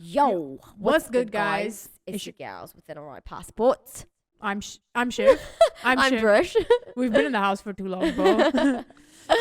Yo, What's good, guys? It's your gals with NRI Passports. I'm Shiv. I'm Shiv. Trish. We've been in the house for too long, bro.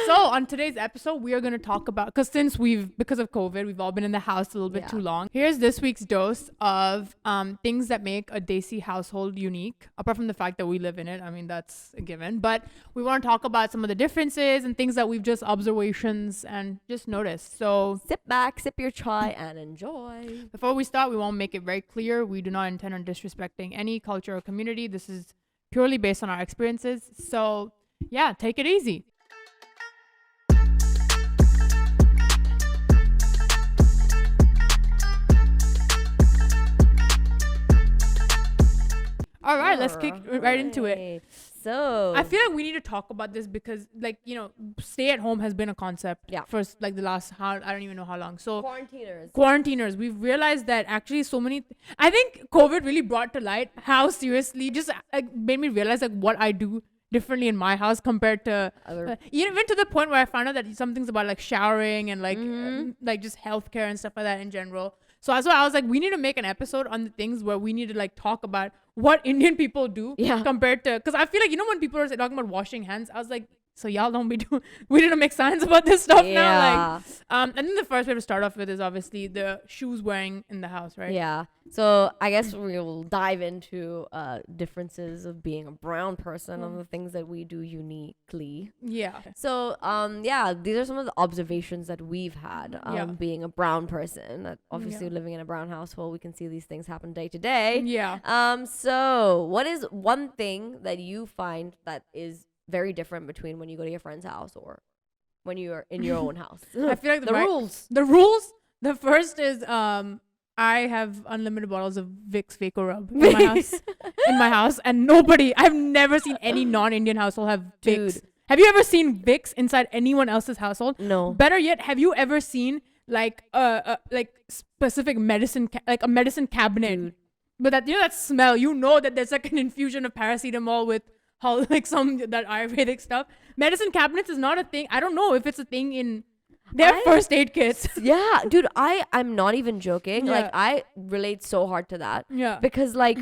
So on today's episode, we are going to talk about, because of COVID, we've all been in the house a little bit too long. Here's this week's dose of things that make a Desi household unique, apart from the fact that we live in it. I mean, that's a given. But we want to talk about some of the differences and things that we've just observations and just noticed. So Sit back, sip your chai, and enjoy. before we start, we want to make it very clear. We do not intend on disrespecting any culture or community. This is purely based on our experiences. So yeah, take it easy. All right, let's kick right into it. So I feel like we need to talk about this because, like, you know, stay at home has been a concept for like the last I don't even know how long. So quarantiners, we've realized that actually so many. I think COVID really brought to light how seriously, just like made me realize like what I do differently in my house compared to even to the point where I found out that some things about like showering and like just healthcare and stuff like that in general. So that's why I was like, we need to make an episode on the things where we need to like talk about what Indian people do compared to, because I feel like, you know, when people are talking about washing hands, I was like, so y'all don't be doing, we need to make signs about this stuff now. Like, and then the first way to start off with is obviously the shoes wearing in the house, right? Yeah. So I guess we'll dive into differences of being a brown person and the things that we do uniquely. Yeah. So these are some of the observations that we've had being a brown person. Obviously living in a brown household, we can see these things happen day to day. Yeah. So what is one thing that you find that is very different between when you go to your friend's house or when you're in your own house? I feel like the rules. The first is I have unlimited bottles of Vicks Vaco Rub in my house, and I've never seen any non-Indian household have Vicks. Dude. Have you ever seen Vicks inside anyone else's household? No. Better yet, have you ever seen like specific medicine, like a medicine cabinet? Dude. But that, you know, that smell, you know that there's like an infusion of paracetamol with like some that Ayurvedic stuff. Medicine cabinets is not a thing. I don't know if it's a thing in their first aid kits. Yeah, dude, I'm not even joking. Like, I relate so hard to that. Yeah. Because like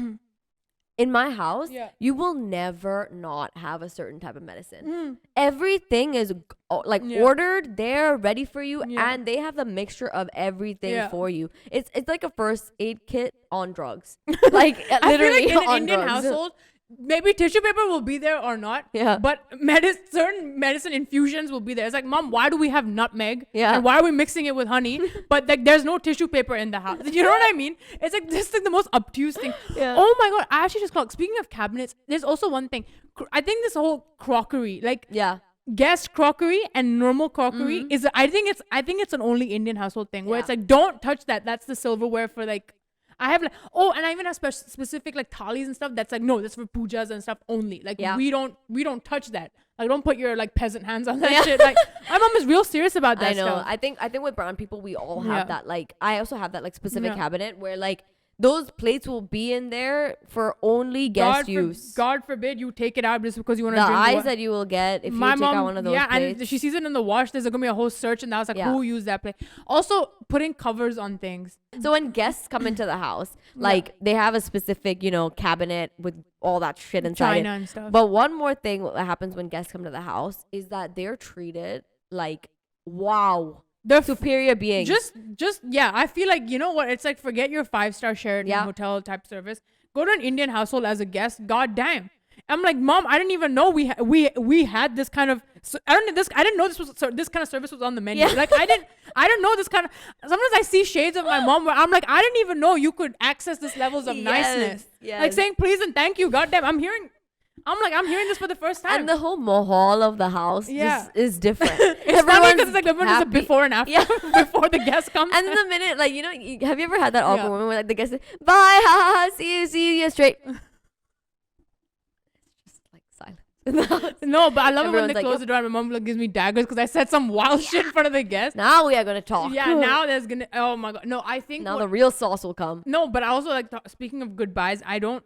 in my house, you will never not have a certain type of medicine. Everything is ordered there, ready for you, and they have the mixture of everything for you. It's like a first aid kit on drugs. Like literally I feel like in an on Indian drugs. household, maybe tissue paper will be there or not. Yeah. But certain medicine infusions will be there. It's like, Mom, why do we have nutmeg? Yeah. And why are we mixing it with honey? But like, there's no tissue paper in the house. You know what I mean? It's like this is like the most obtuse thing. Yeah. Oh my god! I actually just clocked. Speaking of cabinets, there's also one thing. I think this whole crockery, like guest crockery and normal crockery, is. I think it's an only Indian household thing where it's like, don't touch that. That's the silverware for like. I have like, and I even have specific like thalis and stuff that's like, no, that's for pujas and stuff only. Like we don't touch that. Like, don't put your like peasant hands on that shit. Like, my mom is real serious about that. I know. Stuff. I think with brown people, we all have that. Like, I also have that like specific cabinet where like those plates will be in there for only guest use. God forbid you take it out just because you want to the drink eyes that you will get if you take out one of those plates. And she sees it in the wash. There's gonna be a whole search, and I was like, who used that plate? Also, putting covers on things. So when guests come into the house, like they have a specific, you know, cabinet with all that shit inside China it. And stuff. But one more thing that happens when guests come to the house is that they're treated like, wow, the superior beings. I feel like, you know what, it's like, forget your 5-star Sheraton hotel type service, go to an Indian household as a guest. God damn. I'm like, Mom, I didn't even know we had this kind of I didn't know this kind of service was on the menu. Like, I didn't know this kind of. Sometimes I see shades of my mom where I'm like, I didn't even know you could access this levels of niceness. Like saying please and thank you. God damn, I'm hearing this for the first time. And the whole mahal of the house just is different. It's funny because it's like everyone does a before and after before the guest comes. And the minute, like, you know, have you ever had that awkward moment where like the guest says, bye, ha, see you straight. Just like silence. No, but I love it when they close the door and my mom gives me daggers because I said some wild shit in front of the guest. Now we are gonna talk. Yeah, now there's gonna. Oh my god. No, I think now the real sauce will come. No, but I also like speaking of goodbyes. I don't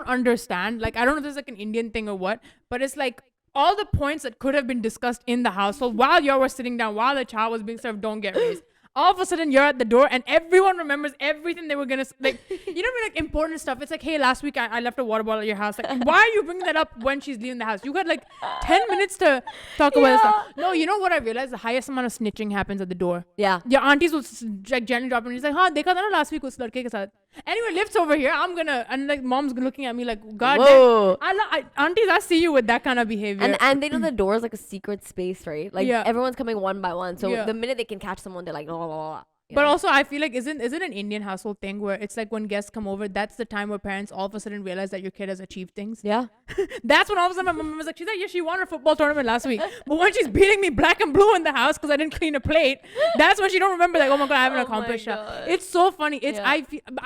understand. Like, I don't know if this is like an Indian thing or what, but it's like all the points that could have been discussed in the household while y'all were sitting down, while the child was being served, don't get raised. all of a sudden you're at the door and everyone remembers everything they were gonna like. You know, like important stuff. It's like, hey, last week I left a water bottle at your house. Like, why are you bringing that up when she's leaving the house? You got like 10 minutes to talk about this stuff. No, you know what I realized? The highest amount of snitching happens at the door. Yeah. Your aunties will like gently drop in. He's like, "Huh, dekha tha na last week us ladke ke sath." Anyway, lift's over here. I'm gonna, and like mom's looking at me like, God damn. Aunties, I see you with that kind of behavior. And they know the door is like a secret space, right? Like everyone's coming one by one. So the minute they can catch someone, they're like, oh. But also, I feel like isn't an Indian household thing where it's like when guests come over, that's the time where parents all of a sudden realize that your kid has achieved things. Yeah. That's when all of a sudden my mom was like, she's like, yeah, she won her football tournament last week. But when she's beating me black and blue in the house because I didn't clean a plate, that's when she don't remember like, oh my God, I haven't accomplished that. It's so funny. It's I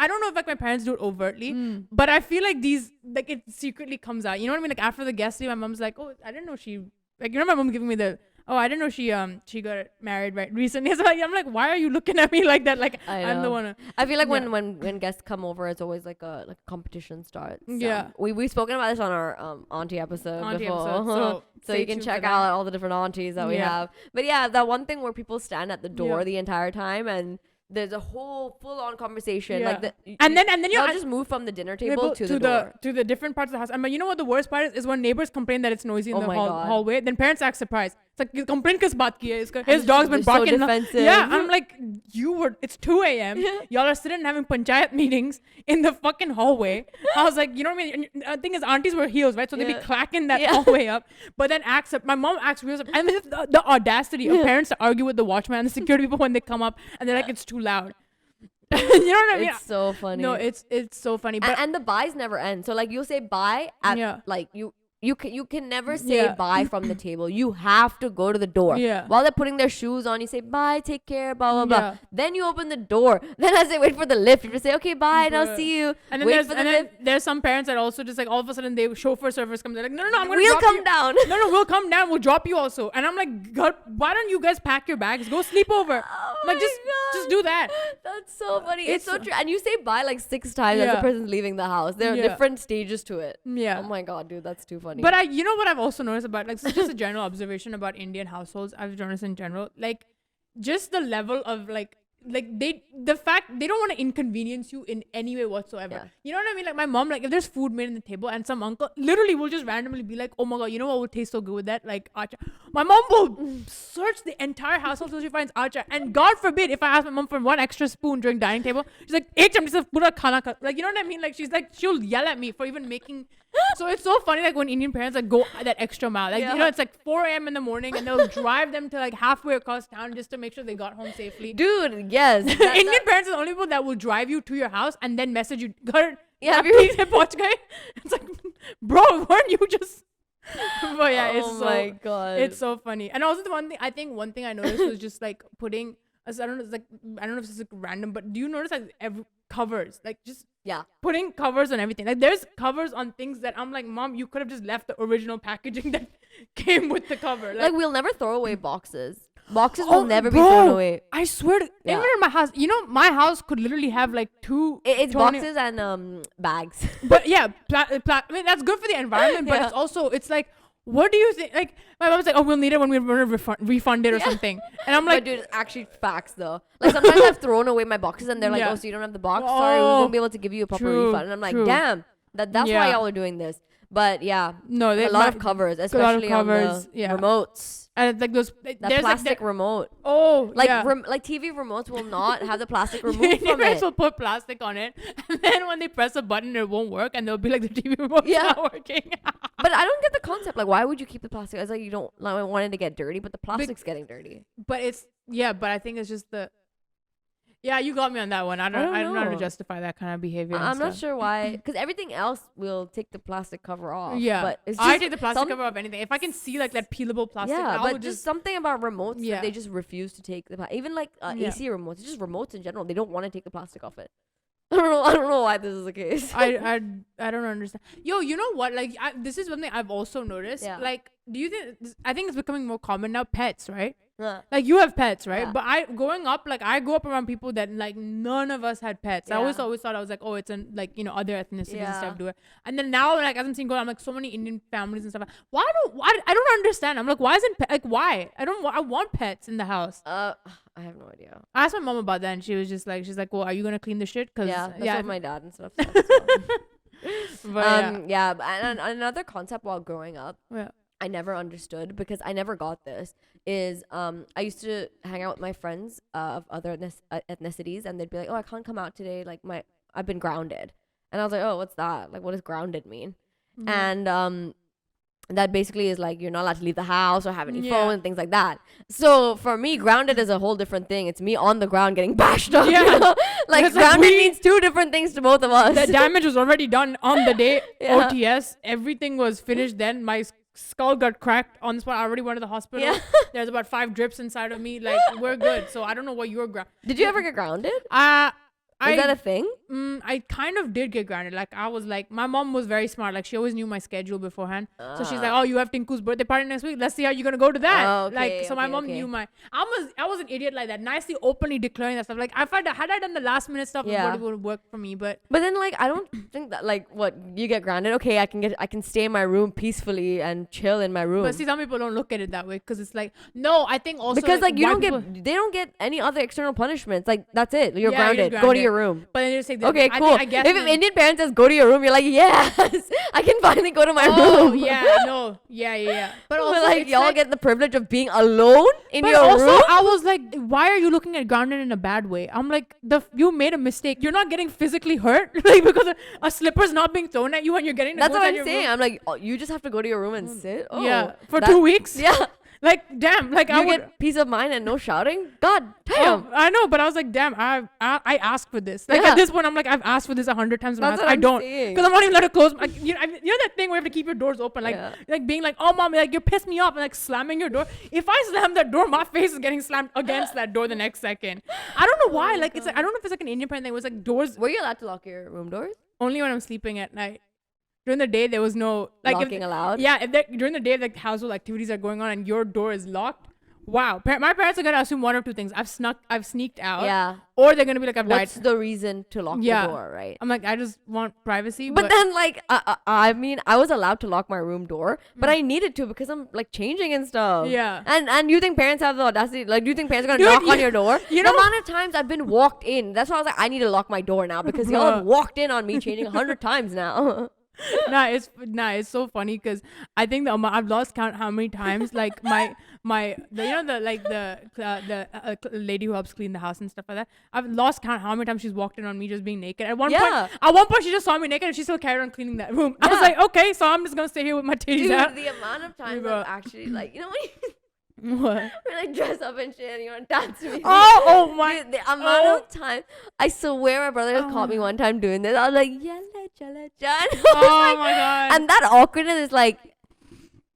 don't know if like my parents do it overtly, but I feel like these like it secretly comes out. You know what I mean? Like after the guest leave, my mom's like, oh, I didn't know she like you know my mom giving me the I didn't know she got married right recently. So I'm like, why are you looking at me like that? Like I'm the one. I feel like when guests come over, it's always like a competition starts. Yeah, we've spoken about this on our auntie episode before. So you can check out all the different aunties that we have. But yeah, that one thing where people stand at the door the entire time and there's a whole full-on conversation like and then you just move from the dinner table to the door to the different parts of the house. I mean, you know what the worst part is when neighbors complain that it's noisy in the hallway, then parents act surprised. It's like, complain kiss baat ki hai? His dog's been barking. So defensive. Yeah, I'm like, it's 2 a.m. Y'all are sitting and having panchayat meetings in the fucking hallway. I was like, you know what I mean? The thing is, aunties wear heels, right? So they'd be clacking that hallway up. But then my mom acts real. And the audacity of parents to argue with the watchman and the security people when they come up and they're like, it's too loud. You know what I mean? It's so funny. No, it's so funny. But and the byes never end. So like you'll say bye at like you can never say bye from the table. You have to go to the door. Yeah. While they're putting their shoes on, you say bye, take care, blah blah blah. Then you open the door. Then as they wait for the lift, you just say okay, bye, and I'll see you. And then there's some parents that also just like all of a sudden they chauffeur service comes. They're like, no, I'm gonna we'll come down. No, we'll come down. We'll drop you also. And I'm like, God, why don't you guys pack your bags? Go sleep over. Like just do that. That's so funny. It's so true. And you say bye like 6 times as the person's leaving the house. There are different stages to it. Yeah. Oh my God, dude, that's too funny. But you know what I've also noticed about like just a general observation about Indian households. I've noticed in general, like just the level of like the fact they don't want to inconvenience you in any way whatsoever. Yeah. You know what I mean? Like my mom, like if there's food made on the table and some uncle literally will just randomly be like, oh my God, you know what would taste so good with that? Like acha. My mom will search the entire household till she finds acha. And God forbid if I ask my mom for one extra spoon during dining table, she's like, ek chamchi se pura khana kha. Like, you know what I mean? Like she'll yell at me for even making. So it's so funny like when Indian parents like go that extra mile. Like you know, it's like 4 a.m. in the morning and they'll drive them to like halfway across town just to make sure they got home safely. Dude, yes. Indian parents are the only people that will drive you to your house and then message you. It's like, bro, weren't you just? But yeah, it's God, it's so funny. And also the one thing I noticed was just like putting. I don't know if this is like random, but do you notice like covers, like just putting covers on everything? Like there's covers on things that I'm like, Mom, you could have just left the original packaging that came with the cover. Like we'll never throw away boxes. Boxes will never be thrown away. I swear to even in my house, you know, my house could literally have like 2 it's boxes and bags. But yeah, I mean that's good for the environment, but it's also like, what do you think? Like my mom's like, oh, we'll need it when we want to refund it or something. And I'm like, but dude, it's actually facts though. Like sometimes I've thrown away my boxes and they're like, oh, so you don't have the box? Sorry, we won't be able to give you a proper refund. And I'm like, damn, that's why y'all are doing this. But yeah, no, a lot of covers, especially on the remotes. And like those, there's plastic remote. Oh, like like TV remotes will not have the plastic removed from it. Will put plastic on it, and then when they press a button, it won't work, and they'll be like the TV remote's not working. But I don't get the concept. Like, why would you keep the plastic? It's like you don't want it to get dirty, but the plastic's getting dirty. But but I think it's just the. Yeah, you got me on that one. I don't know how to justify that kind of behavior. I'm not sure why, because everything else will take the plastic cover off. Yeah, but it's I take the plastic cover off anything. If I can see like that peelable plastic, but just something about remotes that they just refuse to take the even like AC remotes, just remotes in general. They don't want to take the plastic off it. I don't know why this is the case. I don't understand. Yo, you know what? Like this is one thing I've also noticed. Like do you think? I think it's becoming more common now. Pets, right? Yeah. Like you have pets, right? Yeah. But I grew up around people that like none of us had pets. Yeah. I always thought I was like, oh, it's an like other ethnicities and stuff do it. And then now like as I'm seeing I'm like so many Indian families and stuff. Why I don't understand. I'm like, why isn't why? I want pets in the house. I have no idea. I asked my mom about that and she was just like, well, are you gonna clean the shit? Cause that's what my dad and stuff said. But, and another concept while growing up. Yeah. I never understood because I never got this is I used to hang out with my friends of other ethnicities and they'd be like, oh, I can't come out today, like I've been grounded, and I was like, oh, what's that, like what does grounded mean? And that basically is like you're not allowed to leave the house or have any phone and things like that. So for me, grounded is a whole different thing. It's me on the ground getting bashed up. Yeah. You know? Like grounded means two different things to both of us. The damage was already done on the day. OTS, everything was finished. Then my skull got cracked on the spot. I already went to the hospital. Yeah. There's about 5 drips inside of me. Like we're good. So I don't know what you're Did you ever get grounded? Is that a thing? I kind of did get grounded. Like I was like, my mom was very smart. Like she always knew my schedule beforehand. So she's like, oh, you have Tinku's birthday party next week. Let's see how you're gonna go to that. My mom knew my. I was an idiot like that. Nicely, openly declaring that stuff. Like had I done the last minute stuff, it would work for me. But then like I don't think that like what you get grounded. Okay, I can stay in my room peacefully and chill in my room. But see, some people don't look at it that way because it's like no. I think also because like they don't get any other external punishments. Like that's it. You're grounded. Go to your room. But then you say, okay, cool. I guess if Indian parents says go to your room, you're like, yes, I can finally go to my room. Oh yeah, no, yeah. But also like y'all get the privilege of being alone in your room. But also, I was like, why are you looking at grounded in a bad way? I'm like, you made a mistake. You're not getting physically hurt, like because a slipper's not being thrown at you and you're getting. That's what I'm saying. I'm like, oh, you just have to go to your room and sit. Oh, yeah, for 2 weeks. Yeah. Like damn, like I get peace of mind and no shouting. God damn. Oh, I know, but I was like, damn, I asked for this. Like at this point, I'm like, I've asked for this 100 times. I don't, because I'm not even let it close. Like, you know that thing where you have to keep your doors open, like being like, oh mom, like you pissed me off, and like slamming your door. If I slam that door, my face is getting slammed against that door the next second. I don't know why. Like it's like I don't know if it's like an Indian parent thing. It was like doors. Were you allowed to lock your room doors? Only when I'm sleeping at night. During the day, there was no like locking allowed. Yeah, during the day, like household activities are going on and your door is locked. Wow, my parents are gonna assume one of two things: I've sneaked out. Yeah. Or they're gonna be like, I've died. What's the reason to lock the door, right? I'm like, I just want privacy. But then, like, I mean, I was allowed to lock my room door, but I needed to because I'm like changing and stuff. Yeah. And you think parents have the audacity? Like, do you think parents are gonna knock on your door? You know, the amount of times I've been walked in. That's why I was like, I need to lock my door now because y'all have walked in on me changing 100 times now. It's so funny because I think I've lost count how many times like the lady who helps clean the house and stuff like that. I've lost count how many times she's walked in on me just being naked. At one point she just saw me naked and she still carried on cleaning that room. I was like, okay, so I'm just gonna stay here with my titties out. The amount of times I've actually like, you know what? What? We like dress up and shit and you want to dance with me. Oh my. The amount of time. I swear my brother caught me one time doing this. I was like, yalla jala jan. Oh my god. And that awkwardness is like,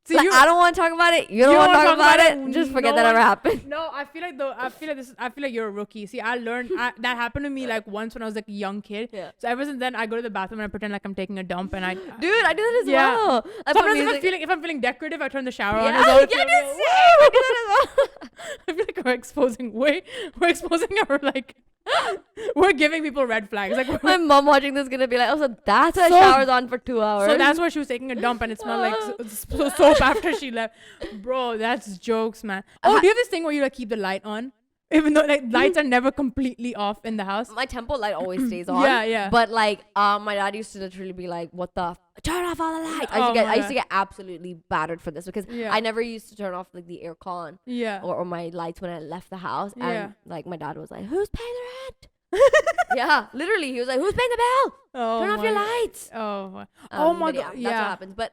see, like I don't want to talk about it. You don't want to talk about it. Just forget that ever happened. No, I feel like you're a rookie. See, I learned that happened to me like once when I was like a young kid. Yeah. So ever since then, I go to the bathroom and I pretend like I'm taking a dump and I do that as well. Sometimes if I'm feeling decorative, I turn the shower on. I do that as well. I feel like we're exposing our like. We're giving people red flags. Like my mom watching this is gonna be like, oh, so that's why shower's on for 2 hours. So that's why she was taking a dump and it smelled like soap after she left. Bro, that's jokes, man. Oh, do you have this thing where you like keep the light on? Even though like lights are never completely off in the house. My temple light always stays on. Yeah. But like, my dad used to literally be like, "What the? Turn off all the lights." I used to get absolutely battered for this because I never used to turn off like the aircon. Yeah. Or my lights when I left the house. And like my dad was like, "Who's paying the rent?" Yeah, literally, he was like, "Who's paying the bill? Turn off your lights." Oh my god. Yeah, that's what happens. But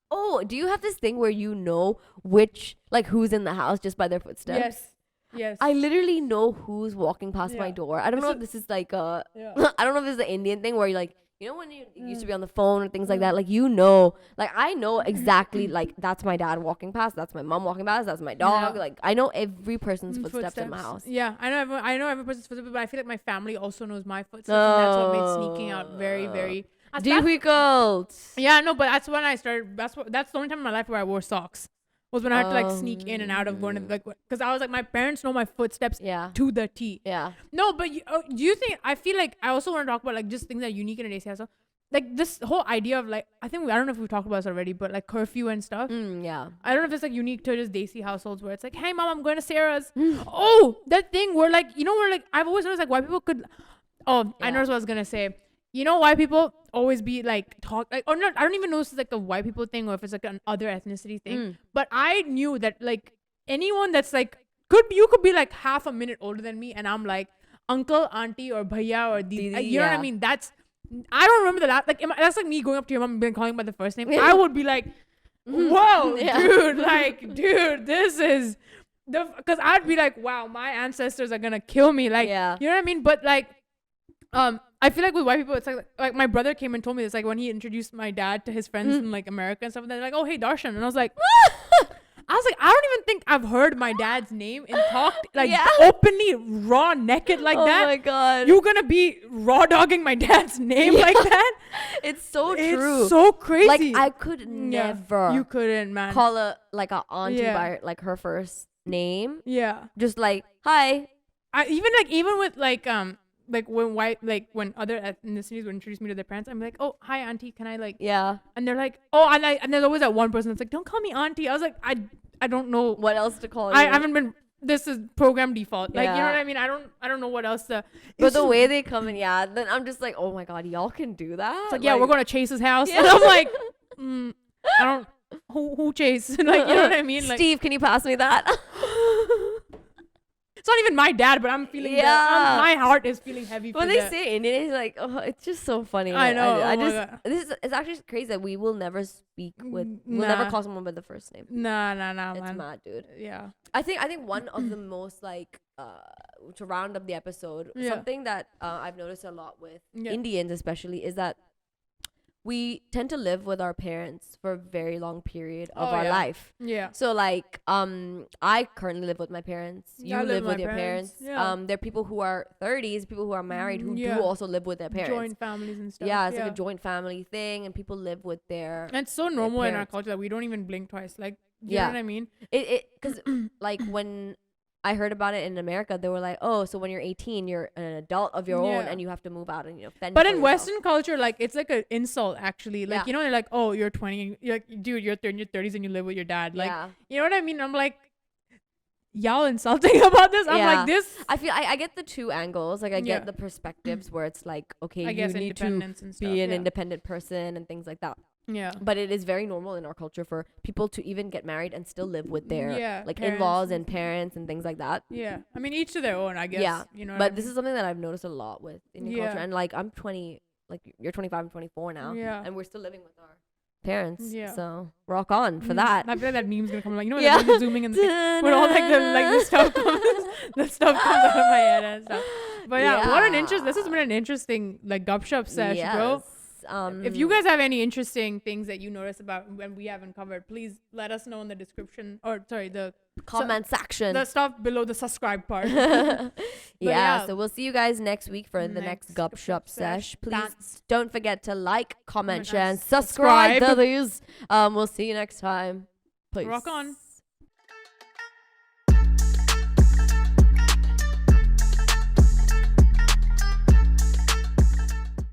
oh, do you have this thing where you know who's in the house just by their footsteps? Yes. I literally know who's walking past my door. I don't know if this is like I don't know if this is the Indian thing where you like, you know, when you used to be on the phone or things like that, like, you know, like I know exactly like that's my dad walking past, that's my mom walking past, that's my dog. Like I know every person's footsteps in my house. Yeah, I know every person's footsteps, but I feel like my family also knows my footsteps, and that's what made sneaking out very, very difficult. Yeah, no, but that's when I started. That's the only time in my life where I wore socks. was when I had to like sneak in and out of going to like, because I was like, my parents know my footsteps to the T. Yeah. No, but do you think, I feel like I also want to talk about like just things that are unique in a Desi household. Like this whole idea of like, I think, I don't know if we've talked about this already, but like curfew and stuff. Yeah. I don't know if it's like unique to just Desi households where it's like, hey mom, I'm going to Sarah's. Oh, that thing where like, you know, where like, I've always noticed like why people could, I noticed what I was going to say. You know why people always be like talk like, or not, I don't even know if it's like a white people thing or if it's like an other ethnicity thing. But I knew that like anyone that's like you could be like half a minute older than me and I'm like uncle, auntie, or bhaiya or didi. You know what I mean? I don't remember the last, like that's like me going up to your mom and calling by the first name. I would be like, whoa, dude, this is because I'd be like, wow, my ancestors are gonna kill me. Like, you know what I mean? But like, I feel like with white people, it's like my brother came and told me this, like when he introduced my dad to his friends in like America and stuff, and they're like, oh, hey, Darshan. And I was like, I don't even think I've heard my dad's name and talked like openly, raw, naked like that. Oh my God. You're gonna be raw dogging my dad's name like that? It's so true. It's so crazy. Like I could never. You couldn't, man. Call a auntie by like her first name. Yeah. Just like, hi. Even with when other ethnicities would introduce me to their parents, I'm like, oh, hi auntie, can I like, and they're like, oh, and there's always that one person that's like, don't call me auntie. I was like, I don't know what else to call you. I haven't been, this is program default, like, you know what I mean? I don't know what else to, but the way they come in, then I'm just like, oh my God, y'all can do that. It's like, yeah, we're going to Chase's house. And I'm like, I don't, who Chase? Like, you know what I mean? Like, Steve, can you pass me that? It's not even my dad, but I'm feeling my heart is feeling heavy. When they say Indian, it's like, oh, it's just so funny. I know. It's actually crazy that we will never speak with, we'll never call someone by the first name. Nah, it's man. mad, dude. Yeah. I think one of the most like to round up the episode, something that I've noticed a lot with Indians especially is that we tend to live with our parents for a very long period of our life. Yeah. So like, I currently live with my parents. You live with your parents. Yeah. There are people who are 30s, people who are married who do also live with their parents. Joint families and stuff. Yeah, it's like a joint family thing, and people live with their. And it's so normal in our culture that we don't even blink twice. Like, you know what I mean? Because like when I heard about it in America, they were like, oh, so when you're 18, you're an adult of your own and you have to move out and, fend But for in yourself. Western culture, like, it's like an insult, actually. Like, you know, they're like, oh, you're 20. You're like, dude, you're in your 30s and you live with your dad. Like, you know what I mean? I'm like, y'all insulting about this? I'm like, this. I feel I get the two angles. Like, I get the perspectives where it's like, okay, you need to be an independent person and things like that. Yeah. But it is very normal in our culture for people to even get married and still live with their like parents. In-laws and parents and things like that. Yeah. I mean, each to their own, I guess. Yeah. You know. But this is something that I've noticed a lot with Indian culture. And like, I'm 20, like you're 25, I'm 24 now. Yeah. And we're still living with our parents. Yeah. So rock on for that. I feel like that meme's gonna come. Like, you know, when zooming in the thing, when all the stuff comes, the stuff comes out of my head and stuff. But this has been an interesting like gupshup sesh, bro. If you guys have any interesting things that you notice about when we haven't covered, please let us know in the description, or sorry, the comment section, the stuff below the subscribe part. So we'll see you guys next week for the next gupshup sesh. Please don't forget to like, comment, share, and subscribe to these. We'll see you next time. Peace. Rock on.